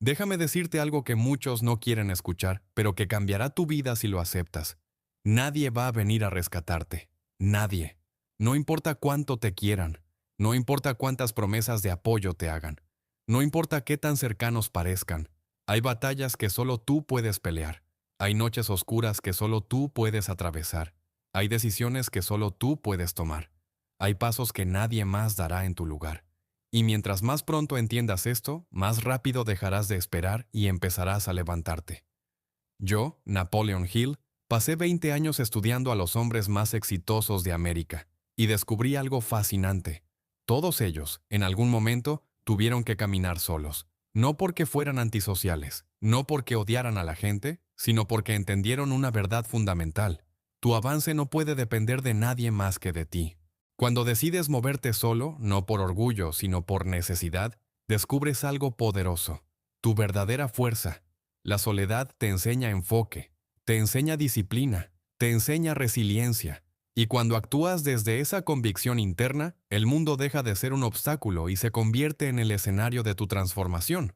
Déjame decirte algo que muchos no quieren escuchar, pero que cambiará tu vida si lo aceptas. Nadie va a venir a rescatarte. Nadie. No importa cuánto te quieran. No importa cuántas promesas de apoyo te hagan. No importa qué tan cercanos parezcan. Hay batallas que solo tú puedes pelear. Hay noches oscuras que solo tú puedes atravesar. Hay decisiones que solo tú puedes tomar. Hay pasos que nadie más dará en tu lugar. Y mientras más pronto entiendas esto, más rápido dejarás de esperar y empezarás a levantarte. Yo, Napoleon Hill, pasé 20 años estudiando a los hombres más exitosos de América y descubrí algo fascinante. Todos ellos, en algún momento, tuvieron que caminar solos. No porque fueran antisociales, no porque odiaran a la gente, sino porque entendieron una verdad fundamental. Tu avance no puede depender de nadie más que de ti. Cuando decides moverte solo, no por orgullo, sino por necesidad, descubres algo poderoso, tu verdadera fuerza. La soledad te enseña enfoque, te enseña disciplina, te enseña resiliencia. Y cuando actúas desde esa convicción interna, el mundo deja de ser un obstáculo y se convierte en el escenario de tu transformación.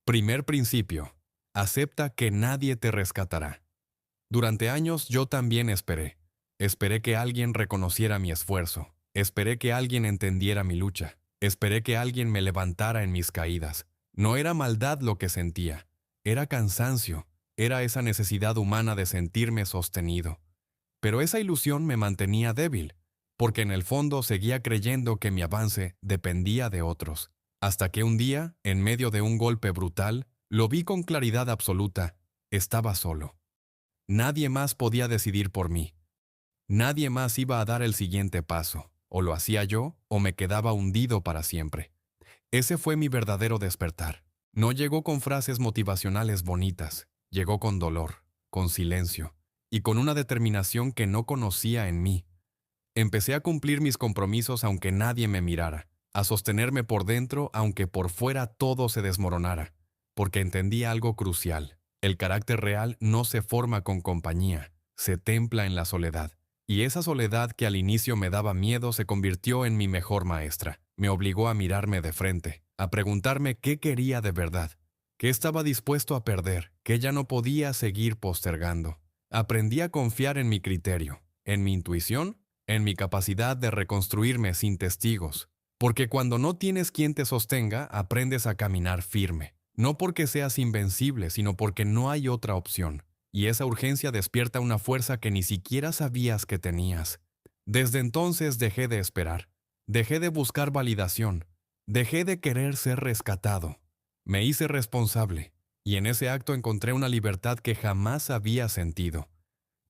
Primer principio. Acepta que nadie te rescatará. Durante años yo también esperé. Esperé que alguien reconociera mi esfuerzo. Esperé que alguien entendiera mi lucha. Esperé que alguien me levantara en mis caídas. No era maldad lo que sentía. Era cansancio. Era esa necesidad humana de sentirme sostenido. Pero esa ilusión me mantenía débil, porque en el fondo seguía creyendo que mi avance dependía de otros. Hasta que un día, en medio de un golpe brutal, lo vi con claridad absoluta. Estaba solo. Nadie más podía decidir por mí. Nadie más iba a dar el siguiente paso. O lo hacía yo, o me quedaba hundido para siempre. Ese fue mi verdadero despertar. No llegó con frases motivacionales bonitas. Llegó con dolor, con silencio, y con una determinación que no conocía en mí. Empecé a cumplir mis compromisos aunque nadie me mirara, a sostenerme por dentro aunque por fuera todo se desmoronara, porque entendí algo crucial. El carácter real no se forma con compañía, se templa en la soledad. Y esa soledad que al inicio me daba miedo se convirtió en mi mejor maestra. Me obligó a mirarme de frente, a preguntarme qué quería de verdad, qué estaba dispuesto a perder, qué ya no podía seguir postergando. Aprendí a confiar en mi criterio, en mi intuición, en mi capacidad de reconstruirme sin testigos. Porque cuando no tienes quien te sostenga, aprendes a caminar firme. No porque seas invencible, sino porque no hay otra opción. Y esa urgencia despierta una fuerza que ni siquiera sabías que tenías. Desde entonces dejé de esperar. Dejé de buscar validación. Dejé de querer ser rescatado. Me hice responsable. Y en ese acto encontré una libertad que jamás había sentido.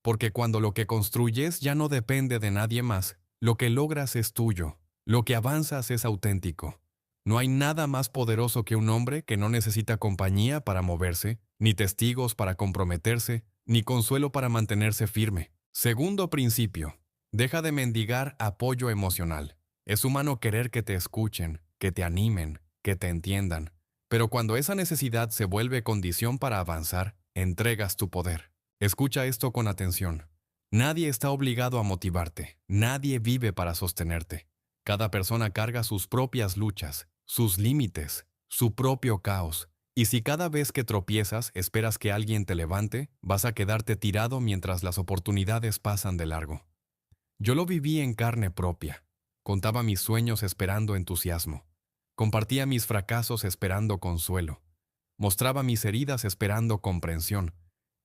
Porque cuando lo que construyes ya no depende de nadie más, lo que logras es tuyo, lo que avanzas es auténtico. No hay nada más poderoso que un hombre que no necesita compañía para moverse, ni testigos para comprometerse, ni consuelo para mantenerse firme. Segundo principio, deja de mendigar apoyo emocional. Es humano querer que te escuchen, que te animen, que te entiendan. Pero cuando esa necesidad se vuelve condición para avanzar, entregas tu poder. Escucha esto con atención. Nadie está obligado a motivarte. Nadie vive para sostenerte. Cada persona carga sus propias luchas, sus límites, su propio caos. Y si cada vez que tropiezas esperas que alguien te levante, vas a quedarte tirado mientras las oportunidades pasan de largo. Yo lo viví en carne propia. Contaba mis sueños esperando entusiasmo. Compartía mis fracasos esperando consuelo. Mostraba mis heridas esperando comprensión.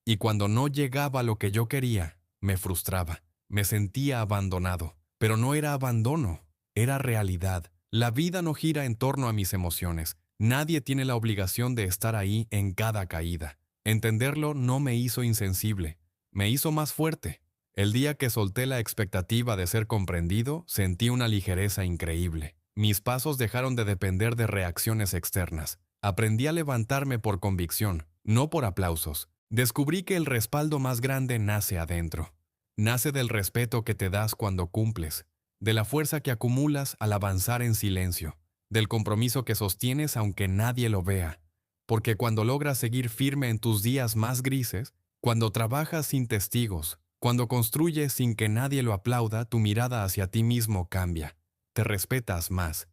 Y cuando no llegaba lo que yo quería, me frustraba. Me sentía abandonado. Pero no era abandono, era realidad. La vida no gira en torno a mis emociones. Nadie tiene la obligación de estar ahí en cada caída. Entenderlo no me hizo insensible, me hizo más fuerte. El día que solté la expectativa de ser comprendido, sentí una ligereza increíble. Mis pasos dejaron de depender de reacciones externas. Aprendí a levantarme por convicción, no por aplausos. Descubrí que el respaldo más grande nace adentro. Nace del respeto que te das cuando cumples, de la fuerza que acumulas al avanzar en silencio, del compromiso que sostienes aunque nadie lo vea. Porque cuando logras seguir firme en tus días más grises, cuando trabajas sin testigos, cuando construyes sin que nadie lo aplauda, tu mirada hacia ti mismo cambia. Te respetas más.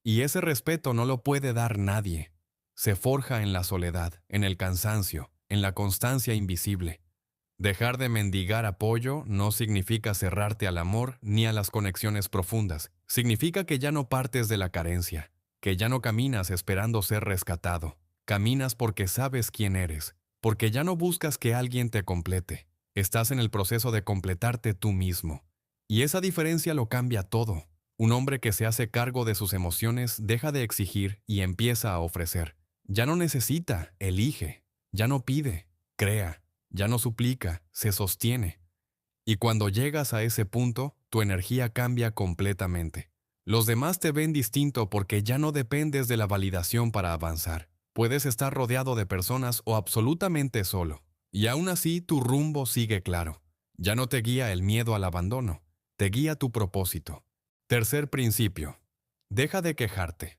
Y ese respeto no lo puede dar nadie. se forja en la soledad, en el cansancio, en la constancia invisible. Dejar de mendigar apoyo no significa cerrarte al amor ni a las conexiones profundas. Significa que ya no partes de la carencia, que ya no caminas esperando ser rescatado. Caminas porque sabes quién eres, porque ya no buscas que alguien te complete. Estás en el proceso de completarte tú mismo. Y esa diferencia lo cambia todo. Un hombre que se hace cargo de sus emociones deja de exigir y empieza a ofrecer. Ya no necesita, elige. Ya no pide, crea. Ya no suplica, se sostiene. Y cuando llegas a ese punto, tu energía cambia completamente. Los demás te ven distinto porque ya no dependes de la validación para avanzar. Puedes estar rodeado de personas o absolutamente solo. Y aún así tu rumbo sigue claro. Ya no te guía el miedo al abandono, te guía tu propósito. Tercer principio. Deja de quejarte.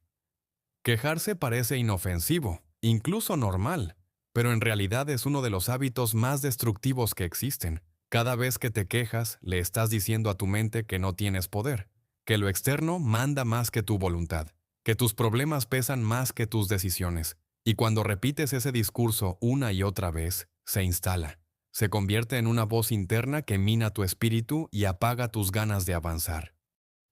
Quejarse parece inofensivo, incluso normal, pero en realidad es uno de los hábitos más destructivos que existen. Cada vez que te quejas, le estás diciendo a tu mente que no tienes poder, que lo externo manda más que tu voluntad, que tus problemas pesan más que tus decisiones. Y cuando repites ese discurso una y otra vez, se instala. Se convierte en una voz interna que mina tu espíritu y apaga tus ganas de avanzar.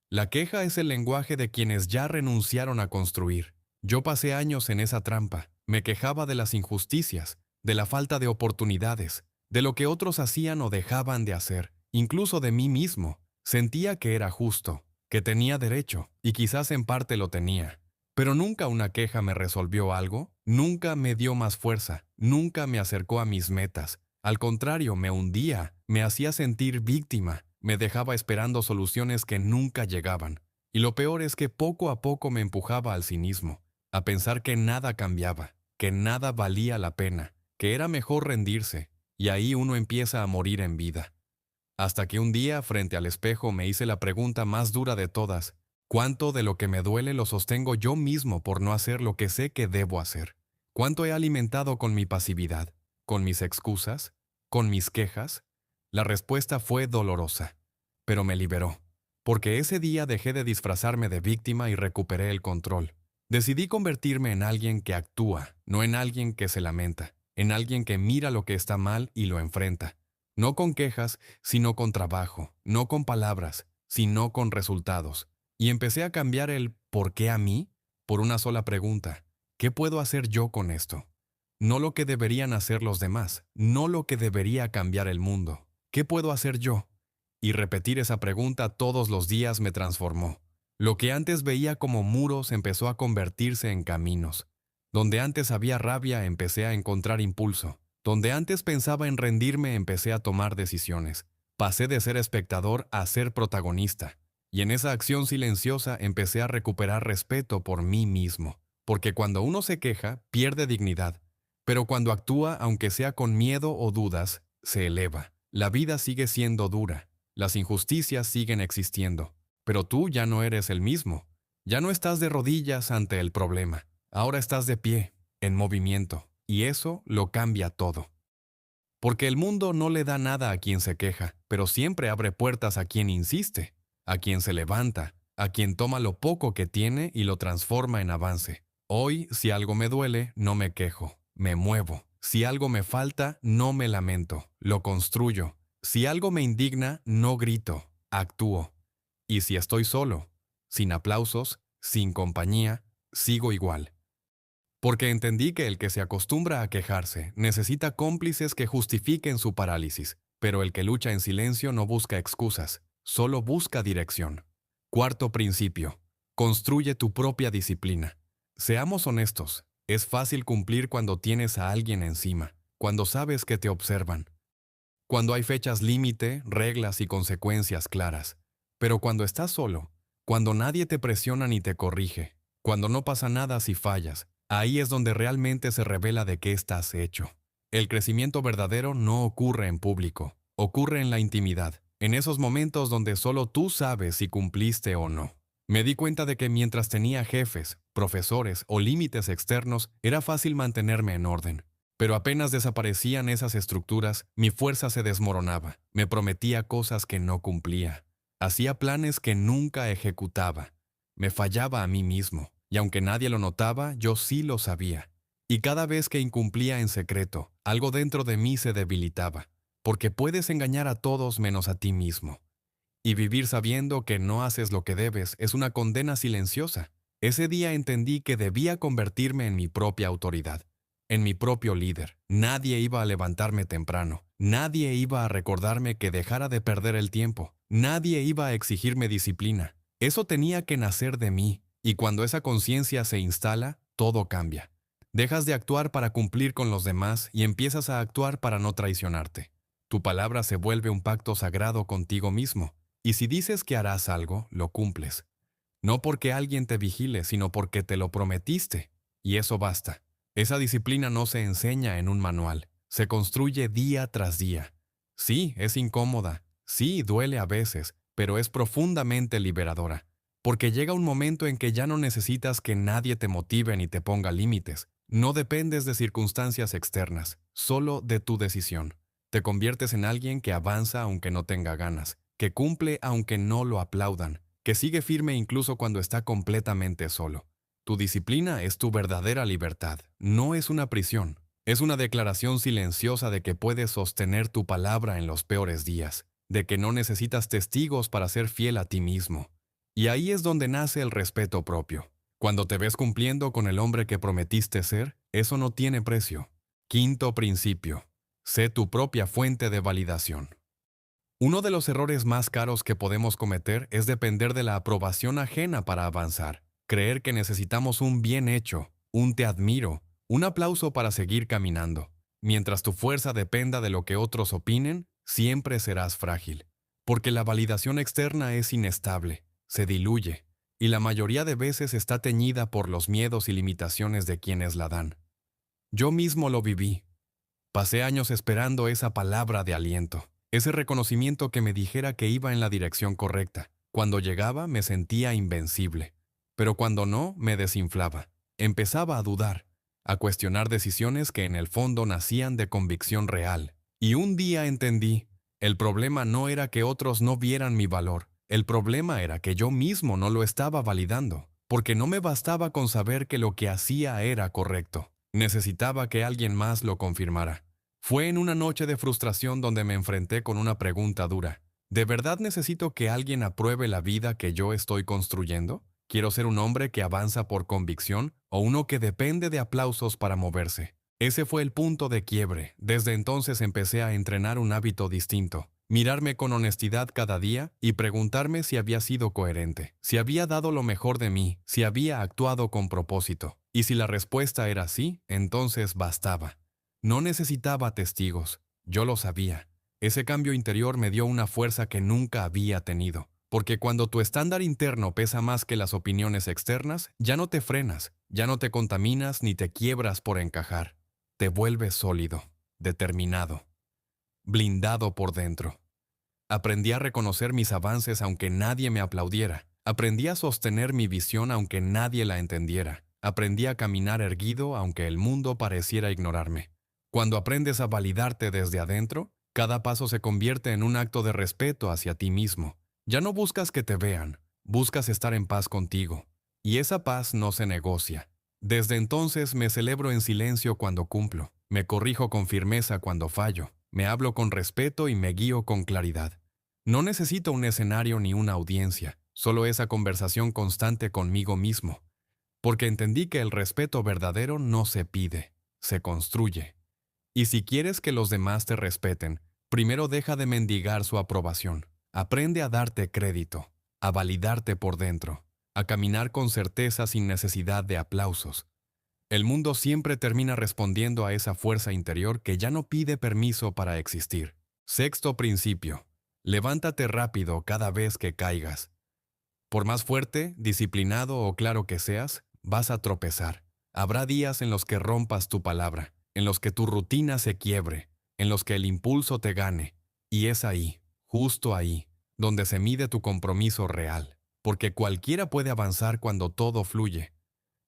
La queja es el lenguaje de quienes ya renunciaron a construir. Yo pasé años en esa trampa. Me quejaba de las injusticias, de la falta de oportunidades, de lo que otros hacían o dejaban de hacer, incluso de mí mismo. Sentía que era justo, que tenía derecho, y quizás en parte lo tenía. Pero nunca una queja me resolvió algo, nunca me dio más fuerza, nunca me acercó a mis metas. Al contrario, me hundía, me hacía sentir víctima, me dejaba esperando soluciones que nunca llegaban. Y lo peor es que poco a poco me empujaba al cinismo, a pensar que nada cambiaba, que nada valía la pena, que era mejor rendirse, y ahí uno empieza a morir en vida. Hasta que un día, frente al espejo, me hice la pregunta más dura de todas: ¿cuánto de lo que me duele lo sostengo yo mismo por no hacer lo que sé que debo hacer? ¿Cuánto he alimentado con mi pasividad, con mis excusas, con mis quejas? La respuesta fue dolorosa, pero me liberó, porque ese día dejé de disfrazarme de víctima y recuperé el control. Decidí convertirme en alguien que actúa, no en alguien que se lamenta, en alguien que mira lo que está mal y lo enfrenta. No con quejas, sino con trabajo, no con palabras, sino con resultados. Y empecé a cambiar el ¿por qué a mí? Por una sola pregunta: ¿qué puedo hacer yo con esto? No lo que deberían hacer los demás, no lo que debería cambiar el mundo. ¿Qué puedo hacer yo? Y repetir esa pregunta todos los días me transformó. Lo que antes veía como muros empezó a convertirse en caminos. Donde antes había rabia, empecé a encontrar impulso. Donde antes pensaba en rendirme, empecé a tomar decisiones. Pasé de ser espectador a ser protagonista. Y en esa acción silenciosa empecé a recuperar respeto por mí mismo. Porque cuando uno se queja, pierde dignidad. Pero cuando actúa, aunque sea con miedo o dudas, se eleva. La vida sigue siendo dura. Las injusticias siguen existiendo. Pero tú ya no eres el mismo. Ya no estás de rodillas ante el problema. Ahora estás de pie, en movimiento. Y eso lo cambia todo. Porque el mundo no le da nada a quien se queja, pero siempre abre puertas a quien insiste, a quien se levanta, a quien toma lo poco que tiene y lo transforma en avance. Hoy, si algo me duele, no me quejo, me muevo. Si algo me falta, no me lamento, lo construyo. Si algo me indigna, no grito, actúo. Y si estoy solo, sin aplausos, sin compañía, sigo igual. Porque entendí que el que se acostumbra a quejarse necesita cómplices que justifiquen su parálisis, pero el que lucha en silencio no busca excusas, solo busca dirección. Cuarto principio: construye tu propia disciplina. Seamos honestos, es fácil cumplir cuando tienes a alguien encima, cuando sabes que te observan, cuando hay fechas límite, reglas y consecuencias claras. Pero cuando estás solo, cuando nadie te presiona ni te corrige, cuando no pasa nada si fallas, ahí es donde realmente se revela de qué estás hecho. El crecimiento verdadero no ocurre en público, ocurre en la intimidad, en esos momentos donde solo tú sabes si cumpliste o no. Me di cuenta de que mientras tenía jefes, profesores o límites externos, era fácil mantenerme en orden. Pero apenas desaparecían esas estructuras, mi fuerza se desmoronaba. Me prometía cosas que no cumplía. Hacía planes que nunca ejecutaba. Me fallaba a mí mismo. Y aunque nadie lo notaba, yo sí lo sabía. Y cada vez que incumplía en secreto, algo dentro de mí se debilitaba, porque puedes engañar a todos menos a ti mismo. Y vivir sabiendo que no haces lo que debes es una condena silenciosa. Ese día entendí que debía convertirme en mi propia autoridad, en mi propio líder. Nadie iba a levantarme temprano, nadie iba a recordarme que dejara de perder el tiempo, nadie iba a exigirme disciplina. Eso tenía que nacer de mí, y cuando esa conciencia se instala, todo cambia. Dejas de actuar para cumplir con los demás y empiezas a actuar para no traicionarte. Tu palabra se vuelve un pacto sagrado contigo mismo. Y si dices que harás algo, lo cumples. No porque alguien te vigile, sino porque te lo prometiste. Y eso basta. Esa disciplina no se enseña en un manual. Se construye día tras día. Sí, es incómoda. Sí, duele a veces, pero es profundamente liberadora. Porque llega un momento en que ya no necesitas que nadie te motive ni te ponga límites. No dependes de circunstancias externas, solo de tu decisión. Te conviertes en alguien que avanza aunque no tenga ganas, que cumple aunque no lo aplaudan, que sigue firme incluso cuando está completamente solo. Tu disciplina es tu verdadera libertad, no es una prisión. Es una declaración silenciosa de que puedes sostener tu palabra en los peores días, de que no necesitas testigos para ser fiel a ti mismo. Y ahí es donde nace el respeto propio. Cuando te ves cumpliendo con el hombre que prometiste ser, eso no tiene precio. Quinto principio. Sé tu propia fuente de validación. Uno de los errores más caros que podemos cometer es depender de la aprobación ajena para avanzar. Creer que necesitamos un bien hecho, un te admiro, un aplauso para seguir caminando. Mientras tu fuerza dependa de lo que otros opinen, siempre serás frágil. Porque la validación externa es inestable, se diluye, y la mayoría de veces está teñida por los miedos y limitaciones de quienes la dan. Yo mismo lo viví. Pasé años esperando esa palabra de aliento, ese reconocimiento que me dijera que iba en la dirección correcta. Cuando llegaba me sentía invencible, pero cuando no me desinflaba. Empezaba a dudar, a cuestionar decisiones que en el fondo nacían de convicción real. Y un día entendí, el problema no era que otros no vieran mi valor, el problema era que yo mismo no lo estaba validando, porque no me bastaba con saber que lo que hacía era correcto. Necesitaba que alguien más lo confirmara. Fue en una noche de frustración donde me enfrenté con una pregunta dura. ¿De verdad necesito que alguien apruebe la vida que yo estoy construyendo? ¿Quiero ser un hombre que avanza por convicción o uno que depende de aplausos para moverse? Ese fue el punto de quiebre. Desde entonces empecé a entrenar un hábito distinto. Mirarme con honestidad cada día y preguntarme si había sido coherente, si había dado lo mejor de mí, si había actuado con propósito. Y si la respuesta era sí, entonces bastaba. No necesitaba testigos, yo lo sabía. Ese cambio interior me dio una fuerza que nunca había tenido, porque cuando tu estándar interno pesa más que las opiniones externas, ya no te frenas, ya no te contaminas ni te quiebras por encajar. Te vuelves sólido, determinado, blindado por dentro. Aprendí a reconocer mis avances aunque nadie me aplaudiera. Aprendí a sostener mi visión aunque nadie la entendiera. Aprendí a caminar erguido aunque el mundo pareciera ignorarme. Cuando aprendes a validarte desde adentro, cada paso se convierte en un acto de respeto hacia ti mismo. Ya no buscas que te vean, buscas estar en paz contigo. Y esa paz no se negocia. Desde entonces me celebro en silencio cuando cumplo, me corrijo con firmeza cuando fallo, me hablo con respeto y me guío con claridad. No necesito un escenario ni una audiencia, solo esa conversación constante conmigo mismo. Porque entendí que el respeto verdadero no se pide, se construye. Y si quieres que los demás te respeten, primero deja de mendigar su aprobación. Aprende a darte crédito, a validarte por dentro, a caminar con certeza sin necesidad de aplausos. El mundo siempre termina respondiendo a esa fuerza interior que ya no pide permiso para existir. Sexto principio. Levántate rápido cada vez que caigas. Por más fuerte, disciplinado o claro que seas, vas a tropezar. Habrá días en los que rompas tu palabra, en los que tu rutina se quiebre, en los que el impulso te gane. Y es ahí, justo ahí, donde se mide tu compromiso real. Porque cualquiera puede avanzar cuando todo fluye.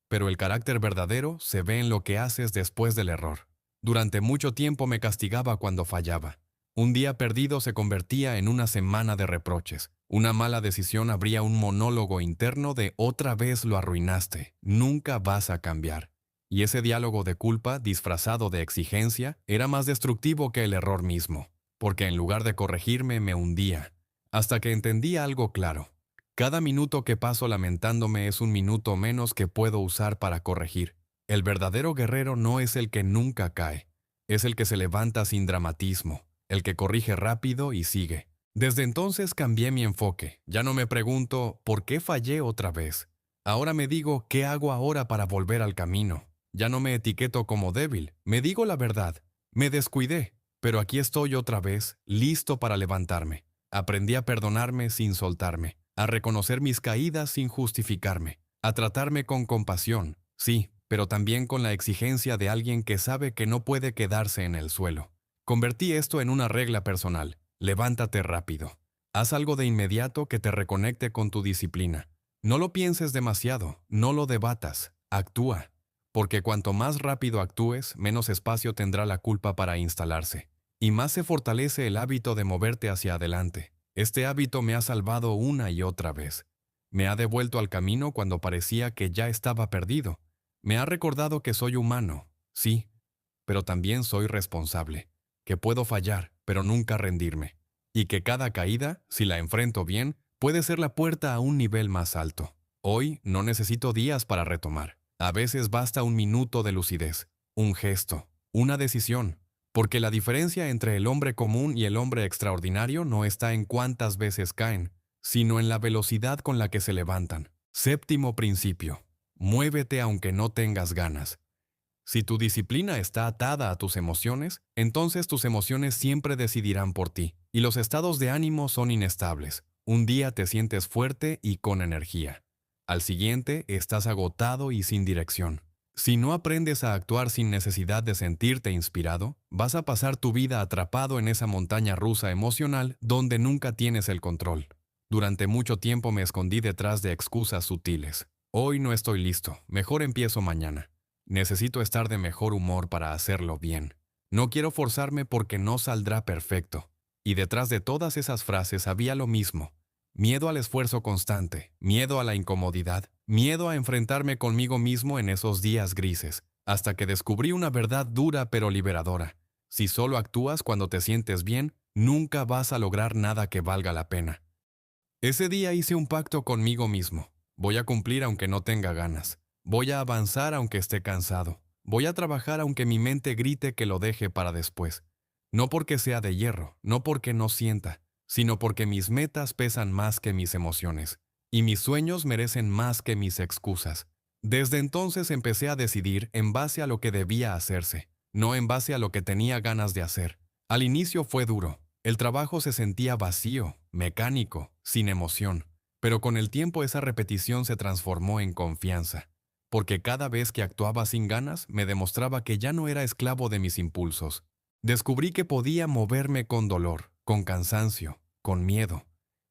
Pero el carácter verdadero se ve en lo que haces después del error. Durante mucho tiempo me castigaba cuando fallaba. Un día perdido se convertía en una semana de reproches. Una mala decisión abría un monólogo interno de otra vez lo arruinaste, nunca vas a cambiar. Y ese diálogo de culpa, disfrazado de exigencia, era más destructivo que el error mismo, porque en lugar de corregirme me hundía, hasta que entendí algo claro. Cada minuto que paso lamentándome es un minuto menos que puedo usar para corregir. El verdadero guerrero no es el que nunca cae, es el que se levanta sin dramatismo, el que corrige rápido y sigue. Desde entonces cambié mi enfoque. Ya no me pregunto, ¿por qué fallé otra vez? Ahora me digo, ¿qué hago ahora para volver al camino? Ya no me etiqueto como débil, me digo la verdad. Me descuidé, pero aquí estoy otra vez, listo para levantarme. Aprendí a perdonarme sin soltarme, a reconocer mis caídas sin justificarme, a tratarme con compasión, sí, pero también con la exigencia de alguien que sabe que no puede quedarse en el suelo. Convertí esto en una regla personal. Levántate rápido. Haz algo de inmediato que te reconecte con tu disciplina. No lo pienses demasiado, no lo debatas, actúa. Porque cuanto más rápido actúes, menos espacio tendrá la culpa para instalarse. Y más se fortalece el hábito de moverte hacia adelante. Este hábito me ha salvado una y otra vez. Me ha devuelto al camino cuando parecía que ya estaba perdido. Me ha recordado que soy humano, sí, pero también soy responsable, que puedo fallar, pero nunca rendirme, y que cada caída, si la enfrento bien, puede ser la puerta a un nivel más alto. Hoy no necesito días para retomar. A veces basta un minuto de lucidez, un gesto, una decisión, porque la diferencia entre el hombre común y el hombre extraordinario no está en cuántas veces caen, sino en la velocidad con la que se levantan. Séptimo principio. Muévete aunque no tengas ganas. Si tu disciplina está atada a tus emociones, entonces tus emociones siempre decidirán por ti, y los estados de ánimo son inestables. Un día te sientes fuerte y con energía. Al siguiente estás agotado y sin dirección. Si no aprendes a actuar sin necesidad de sentirte inspirado, vas a pasar tu vida atrapado en esa montaña rusa emocional donde nunca tienes el control. Durante mucho tiempo me escondí detrás de excusas sutiles. Hoy no estoy listo, mejor empiezo mañana. Necesito estar de mejor humor para hacerlo bien. No quiero forzarme porque no saldrá perfecto. Y detrás de todas esas frases había lo mismo. Miedo al esfuerzo constante, miedo a la incomodidad, miedo a enfrentarme conmigo mismo en esos días grises, hasta que descubrí una verdad dura pero liberadora. Si solo actúas cuando te sientes bien, nunca vas a lograr nada que valga la pena. Ese día hice un pacto conmigo mismo. Voy a cumplir aunque no tenga ganas. Voy a avanzar aunque esté cansado. Voy a trabajar aunque mi mente grite que lo deje para después. No porque sea de hierro, no porque no sienta, sino porque mis metas pesan más que mis emociones. Y mis sueños merecen más que mis excusas. Desde entonces empecé a decidir en base a lo que debía hacerse, no en base a lo que tenía ganas de hacer. Al inicio fue duro. El trabajo se sentía vacío, mecánico, sin emoción. Pero con el tiempo esa repetición se transformó en confianza, porque cada vez que actuaba sin ganas me demostraba que ya no era esclavo de mis impulsos. Descubrí que podía moverme con dolor, con cansancio, con miedo.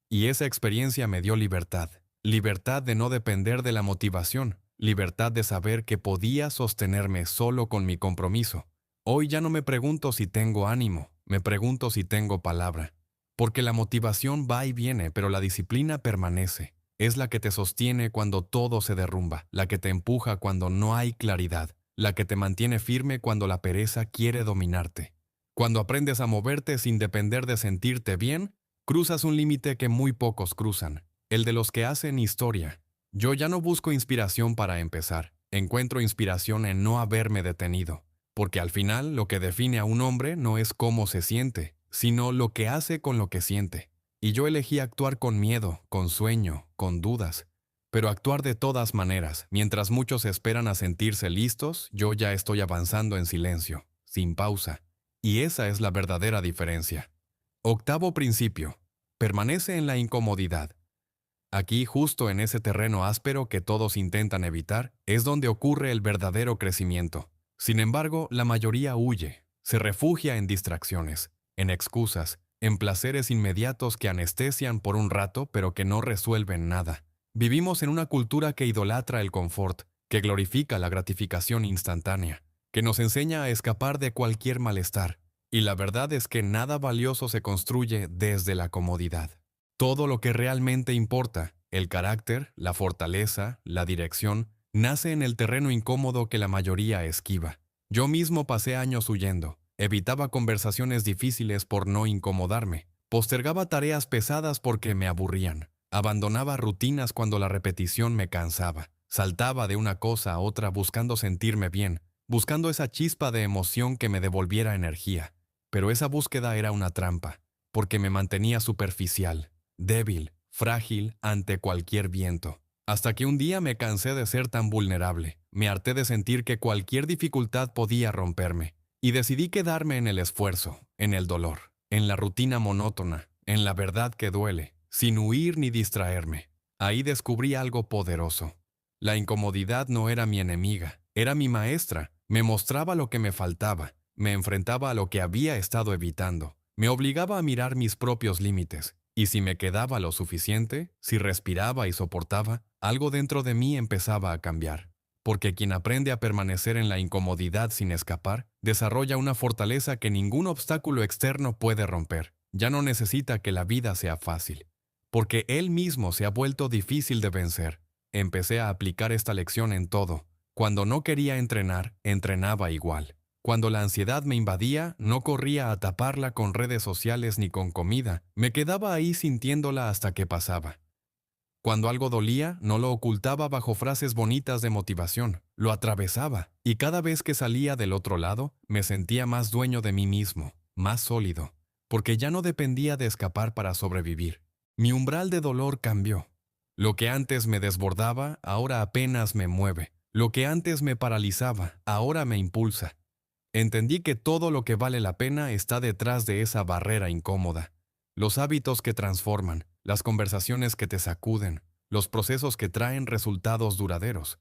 Y esa experiencia me dio libertad. Libertad de no depender de la motivación, libertad de saber que podía sostenerme solo con mi compromiso. Hoy ya no me pregunto si tengo ánimo, me pregunto si tengo palabra. Porque la motivación va y viene, pero la disciplina permanece. Es la que te sostiene cuando todo se derrumba, la que te empuja cuando no hay claridad, la que te mantiene firme cuando la pereza quiere dominarte. Cuando aprendes a moverte sin depender de sentirte bien, cruzas un límite que muy pocos cruzan, el de los que hacen historia. Yo ya no busco inspiración para empezar, encuentro inspiración en no haberme detenido, porque al final lo que define a un hombre no es cómo se siente, sino lo que hace con lo que siente. Y yo elegí actuar con miedo, con sueño, con dudas. Pero actuar de todas maneras, mientras muchos esperan a sentirse listos, yo ya estoy avanzando en silencio, sin pausa. Y esa es la verdadera diferencia. Octavo principio. Permanece en la incomodidad. Aquí, justo en ese terreno áspero que todos intentan evitar, es donde ocurre el verdadero crecimiento. Sin embargo, la mayoría huye, se refugia en distracciones, en excusas, en placeres inmediatos que anestesian por un rato pero que no resuelven nada. Vivimos en una cultura que idolatra el confort, que glorifica la gratificación instantánea, que nos enseña a escapar de cualquier malestar. Y la verdad es que nada valioso se construye desde la comodidad. Todo lo que realmente importa, el carácter, la fortaleza, la dirección, nace en el terreno incómodo que la mayoría esquiva. Yo mismo pasé años huyendo, evitaba conversaciones difíciles por no incomodarme, postergaba tareas pesadas porque me aburrían, abandonaba rutinas cuando la repetición me cansaba, saltaba de una cosa a otra buscando sentirme bien, buscando esa chispa de emoción que me devolviera energía. Pero esa búsqueda era una trampa, porque me mantenía superficial, débil, frágil ante cualquier viento. Hasta que un día me cansé de ser tan vulnerable, me harté de sentir que cualquier dificultad podía romperme, y decidí quedarme en el esfuerzo, en el dolor, en la rutina monótona, en la verdad que duele, sin huir ni distraerme. Ahí descubrí algo poderoso. La incomodidad no era mi enemiga, era mi maestra, me mostraba lo que me faltaba, me enfrentaba a lo que había estado evitando, me obligaba a mirar mis propios límites. Y si me quedaba lo suficiente, si respiraba y soportaba, algo dentro de mí empezaba a cambiar. Porque quien aprende a permanecer en la incomodidad sin escapar, desarrolla una fortaleza que ningún obstáculo externo puede romper. Ya no necesita que la vida sea fácil. Porque él mismo se ha vuelto difícil de vencer. Empecé a aplicar esta lección en todo. Cuando no quería entrenar, entrenaba igual. Cuando la ansiedad me invadía, no corría a taparla con redes sociales ni con comida, me quedaba ahí sintiéndola hasta que pasaba. Cuando algo dolía, no lo ocultaba bajo frases bonitas de motivación, lo atravesaba, y cada vez que salía del otro lado, me sentía más dueño de mí mismo, más sólido, porque ya no dependía de escapar para sobrevivir. Mi umbral de dolor cambió. Lo que antes me desbordaba, ahora apenas me mueve. Lo que antes me paralizaba, ahora me impulsa. Entendí que todo lo que vale la pena está detrás de esa barrera incómoda. Los hábitos que transforman, las conversaciones que te sacuden, los procesos que traen resultados duraderos.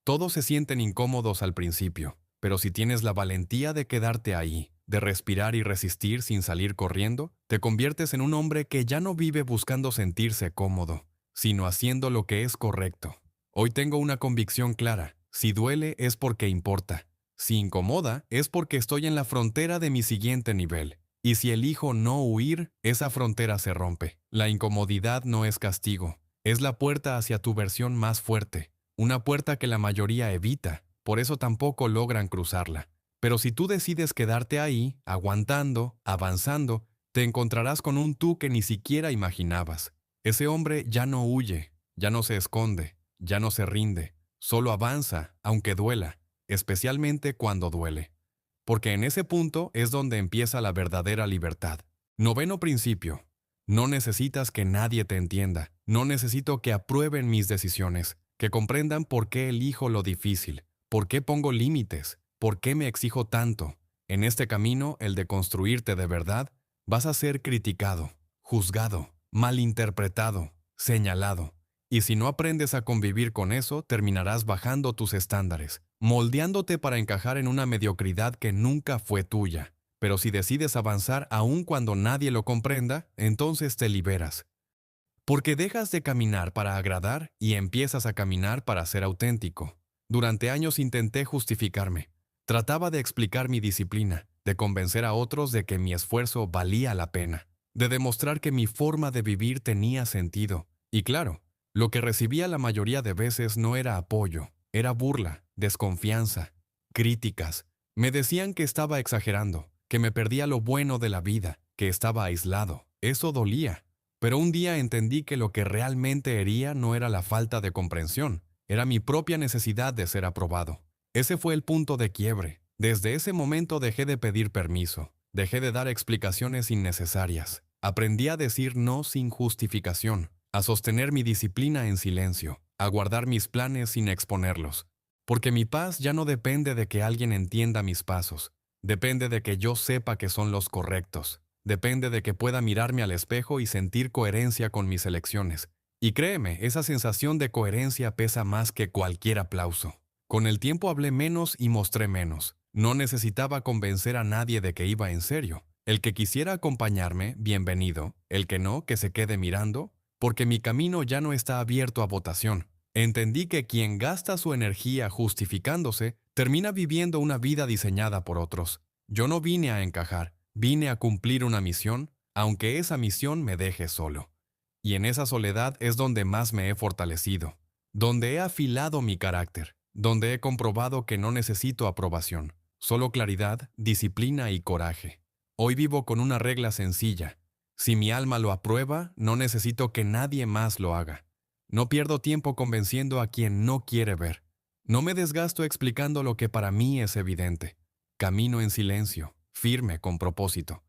Todos se sienten incómodos al principio, pero si tienes la valentía de quedarte ahí, de respirar y resistir sin salir corriendo, te conviertes en un hombre que ya no vive buscando sentirse cómodo, sino haciendo lo que es correcto. Hoy tengo una convicción clara: si duele es porque importa. Si incomoda, es porque estoy en la frontera de mi siguiente nivel. Y si elijo no huir, esa frontera se rompe. La incomodidad no es castigo, es la puerta hacia tu versión más fuerte. Una puerta que la mayoría evita, por eso tampoco logran cruzarla. Pero si tú decides quedarte ahí, aguantando, avanzando, te encontrarás con un tú que ni siquiera imaginabas. Ese hombre ya no huye, ya no se esconde, ya no se rinde, solo avanza, aunque duela. Especialmente cuando duele. Porque en ese punto es donde empieza la verdadera libertad. Noveno principio. No necesitas que nadie te entienda. No necesito que aprueben mis decisiones, que comprendan por qué elijo lo difícil, por qué pongo límites, por qué me exijo tanto. En este camino, el de construirte de verdad, vas a ser criticado, juzgado, malinterpretado, señalado. Y si no aprendes a convivir con eso, terminarás bajando tus estándares, moldeándote para encajar en una mediocridad que nunca fue tuya. Pero si decides avanzar aun cuando nadie lo comprenda, entonces te liberas. Porque dejas de caminar para agradar y empiezas a caminar para ser auténtico. Durante años intenté justificarme. Trataba de explicar mi disciplina, de convencer a otros de que mi esfuerzo valía la pena, de demostrar que mi forma de vivir tenía sentido. Y claro, lo que recibía la mayoría de veces no era apoyo, era burla, desconfianza, críticas. Me decían que estaba exagerando, que me perdía lo bueno de la vida, que estaba aislado. Eso dolía. Pero un día entendí que lo que realmente hería no era la falta de comprensión, era mi propia necesidad de ser aprobado. Ese fue el punto de quiebre. Desde ese momento dejé de pedir permiso, dejé de dar explicaciones innecesarias. Aprendí a decir no sin justificación, a sostener mi disciplina en silencio, a guardar mis planes sin exponerlos. Porque mi paz ya no depende de que alguien entienda mis pasos, depende de que yo sepa que son los correctos. Depende de que pueda mirarme al espejo y sentir coherencia con mis elecciones. Y créeme, esa sensación de coherencia pesa más que cualquier aplauso. Con el tiempo hablé menos y mostré menos. No necesitaba convencer a nadie de que iba en serio. El que quisiera acompañarme, bienvenido. El que no, que se quede mirando, porque mi camino ya no está abierto a votación. Entendí que quien gasta su energía justificándose, termina viviendo una vida diseñada por otros. Yo no vine a encajar. Vine a cumplir una misión, aunque esa misión me deje solo. Y en esa soledad es donde más me he fortalecido, donde he afilado mi carácter, donde he comprobado que no necesito aprobación, solo claridad, disciplina y coraje. Hoy vivo con una regla sencilla. Si mi alma lo aprueba, no necesito que nadie más lo haga. No pierdo tiempo convenciendo a quien no quiere ver. No me desgasto explicando lo que para mí es evidente. Camino en silencio, firme con propósito.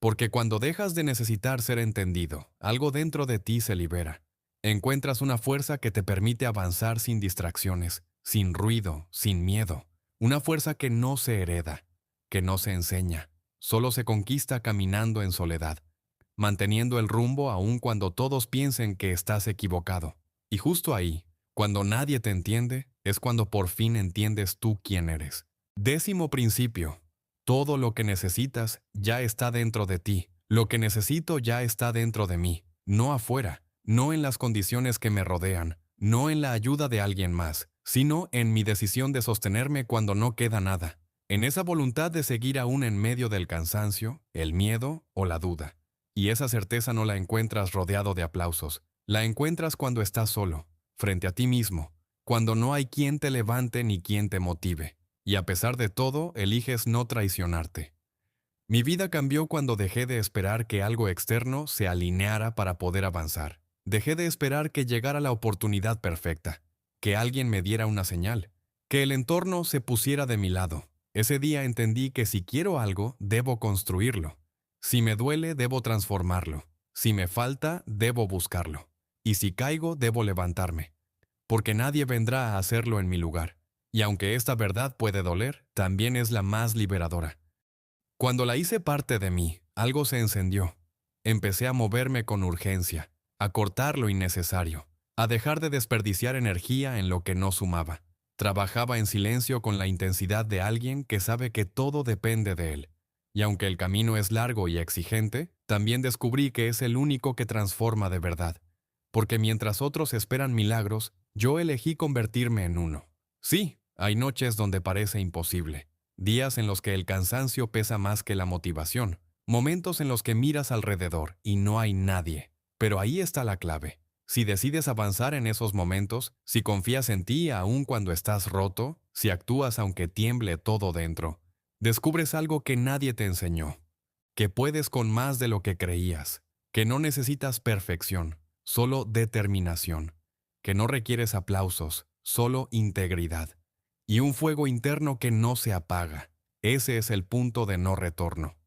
Porque cuando dejas de necesitar ser entendido, algo dentro de ti se libera. Encuentras una fuerza que te permite avanzar sin distracciones, sin ruido, sin miedo. Una fuerza que no se hereda, que no se enseña, solo se conquista caminando en soledad, manteniendo el rumbo aun cuando todos piensen que estás equivocado. Y justo ahí, cuando nadie te entiende, es cuando por fin entiendes tú quién eres. 10º principio. Todo lo que necesitas ya está dentro de ti. Lo que necesito ya está dentro de mí, no afuera, no en las condiciones que me rodean, no en la ayuda de alguien más, sino en mi decisión de sostenerme cuando no queda nada, en esa voluntad de seguir aún en medio del cansancio, el miedo o la duda. Y esa certeza no la encuentras rodeado de aplausos, la encuentras cuando estás solo, frente a ti mismo, cuando no hay quien te levante ni quien te motive. Y a pesar de todo, eliges no traicionarte. Mi vida cambió cuando dejé de esperar que algo externo se alineara para poder avanzar. Dejé de esperar que llegara la oportunidad perfecta, que alguien me diera una señal, que el entorno se pusiera de mi lado. Ese día entendí que si quiero algo, debo construirlo. Si me duele, debo transformarlo. Si me falta, debo buscarlo. Y si caigo, debo levantarme. Porque nadie vendrá a hacerlo en mi lugar. Y aunque esta verdad puede doler, también es la más liberadora. Cuando la hice parte de mí, algo se encendió. Empecé a moverme con urgencia, a cortar lo innecesario, a dejar de desperdiciar energía en lo que no sumaba. Trabajaba en silencio con la intensidad de alguien que sabe que todo depende de él. Y aunque el camino es largo y exigente, también descubrí que es el único que transforma de verdad. Porque mientras otros esperan milagros, yo elegí convertirme en uno. Sí, hay noches donde parece imposible. Días en los que el cansancio pesa más que la motivación. Momentos en los que miras alrededor y no hay nadie. Pero ahí está la clave. Si decides avanzar en esos momentos, si confías en ti aun cuando estás roto, si actúas aunque tiemble todo dentro, descubres algo que nadie te enseñó. Que puedes con más de lo que creías. Que no necesitas perfección, solo determinación. Que no requieres aplausos, solo integridad. Y un fuego interno que no se apaga. Ese es el punto de no retorno.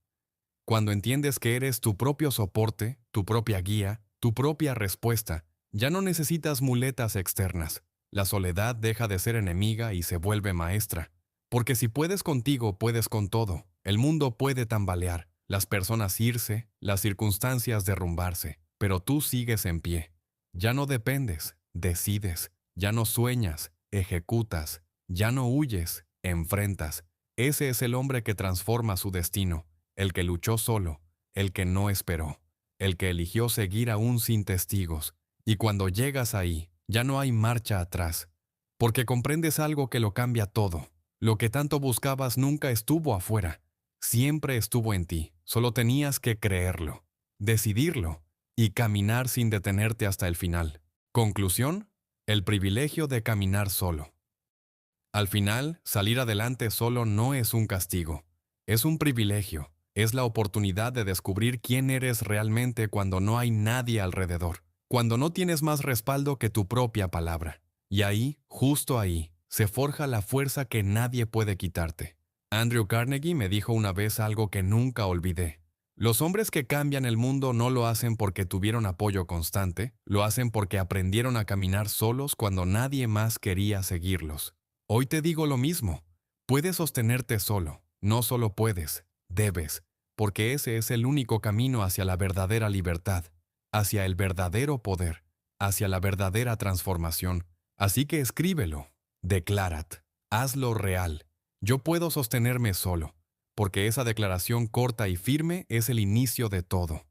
Cuando entiendes que eres tu propio soporte, tu propia guía, tu propia respuesta, ya no necesitas muletas externas. La soledad deja de ser enemiga y se vuelve maestra. Porque si puedes contigo, puedes con todo. El mundo puede tambalear, las personas irse, las circunstancias derrumbarse, pero tú sigues en pie. Ya no dependes, decides, ya no sueñas, ejecutas. Ya no huyes, enfrentas. Ese es el hombre que transforma su destino, el que luchó solo, el que no esperó, el que eligió seguir aún sin testigos. Y cuando llegas ahí, ya no hay marcha atrás, porque comprendes algo que lo cambia todo. Lo que tanto buscabas nunca estuvo afuera, siempre estuvo en ti. Solo tenías que creerlo, decidirlo y caminar sin detenerte hasta el final. Conclusión: el privilegio de caminar solo. Al final, salir adelante solo no es un castigo, es un privilegio, es la oportunidad de descubrir quién eres realmente cuando no hay nadie alrededor, cuando no tienes más respaldo que tu propia palabra. Y ahí, justo ahí, se forja la fuerza que nadie puede quitarte. Andrew Carnegie me dijo una vez algo que nunca olvidé. Los hombres que cambian el mundo no lo hacen porque tuvieron apoyo constante, lo hacen porque aprendieron a caminar solos cuando nadie más quería seguirlos. Hoy te digo lo mismo. Puedes sostenerte solo. No solo puedes, debes, porque ese es el único camino hacia la verdadera libertad, hacia el verdadero poder, hacia la verdadera transformación. Así que escríbelo, declárat, hazlo real. Yo puedo sostenerme solo, porque esa declaración corta y firme es el inicio de todo.